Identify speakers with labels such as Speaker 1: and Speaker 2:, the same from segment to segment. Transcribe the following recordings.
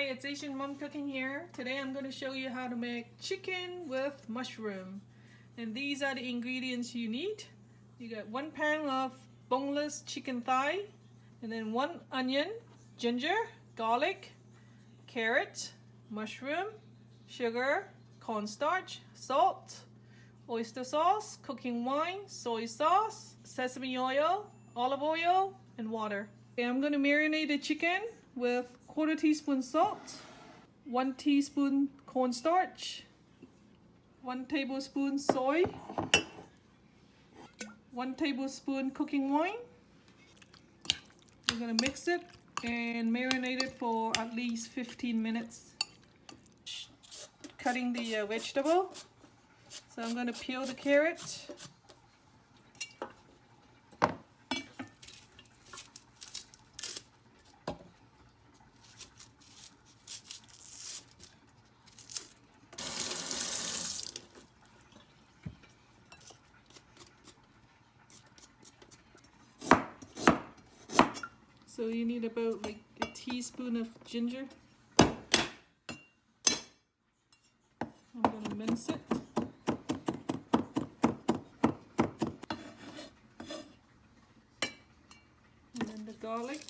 Speaker 1: Hi, it's Asian Mom Cooking here. Today I'm going to show you how to make chicken with mushroom. And these are the ingredients you need. You got 1 pound of boneless chicken thigh, and then 1 onion, ginger, garlic, carrot, mushroom, sugar, cornstarch, salt, oyster sauce, cooking wine, soy sauce, sesame oil, olive oil, and water. Okay, I'm going to marinate the chicken with 1/4 teaspoon salt, 1 teaspoon cornstarch, 1 tablespoon soy, 1 tablespoon cooking wine. We're going to mix it and marinate it for at least 15 minutes. Cutting the vegetable. So I'm going to peel the carrot. So you need about like a teaspoon of ginger. I'm going to mince it. And then the garlic.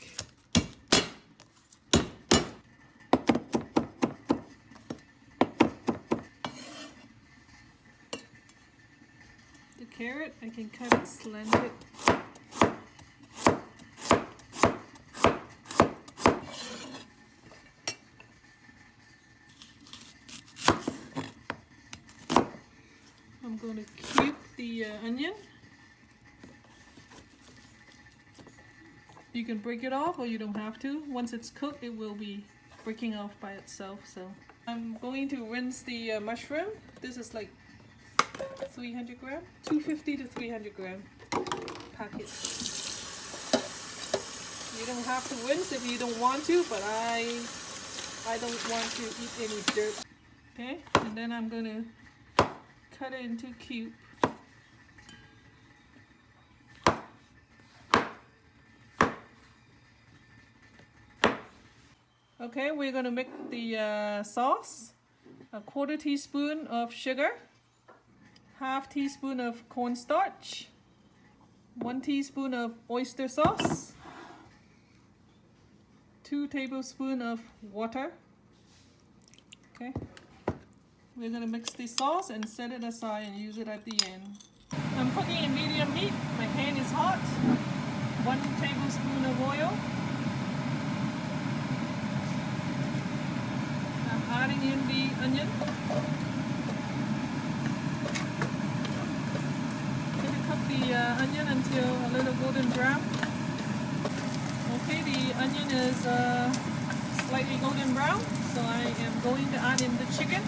Speaker 1: The carrot, I can cut it slanted. I'm going to cube the onion. You can break it off or you don't have to. Once it's cooked, it will be breaking off by itself. So I'm going to rinse the mushroom. This is like 300 gram, 250 to 300 gram packet. You don't have to rinse if you don't want to, but I don't want to eat any dirt. Okay, and then I'm going to cut it into cubes. Okay, we're going to make the sauce. 1/4 teaspoon of sugar, 1/2 teaspoon of cornstarch, 1 teaspoon of oyster sauce, 2 tablespoons of water. Okay. We're going to mix the sauce and set it aside and use it at the end. I'm cooking in medium heat. My pan is hot. 1 tablespoon of oil. I'm adding in the onion. I'm going to cook the onion until a little golden brown. Okay, the onion is slightly golden brown, so I am going to add in the chicken.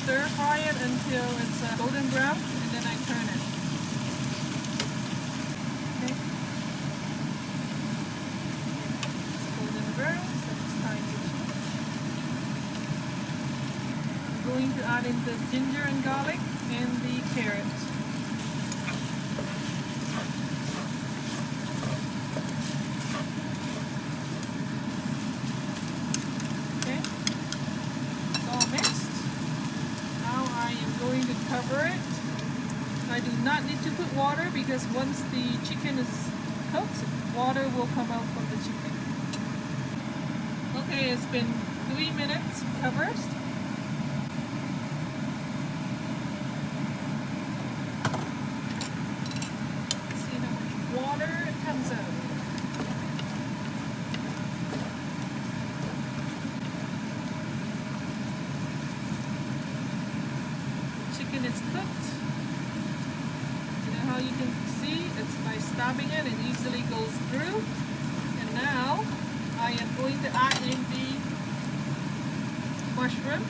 Speaker 1: Stir fry it until it's golden brown, and then I turn it. Okay. It's golden brown, so it's time to change. I'm going to add in the ginger and garlic and the carrot. Okay. It's all mixed. Going to cover it. I do not need to put water because once the chicken is cooked, water will come out from the chicken. Okay, it's been 3 minutes covered. See how much water it comes out. Chicken is cooked. You know how you can see? It's by stabbing it, it easily goes through. And now I am going to add in the mushroom.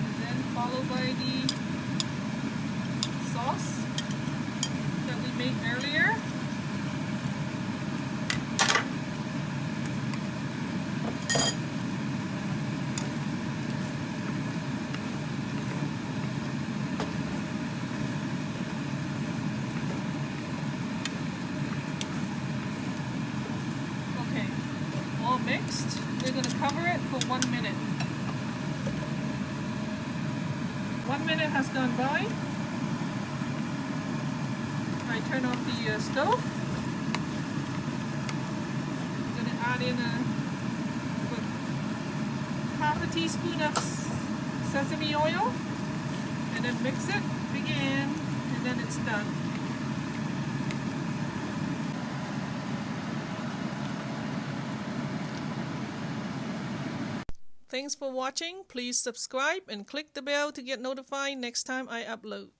Speaker 1: And then followed by the sauce that we made earlier. Okay, all mixed. We're going to cover it for 1 minute. 1 minute has gone by. I turn off the stove. I'm going to add in half a teaspoon of sesame oil and then mix it again, and then it's done. Thanks for watching. Please subscribe and click the bell to get notified next time I upload.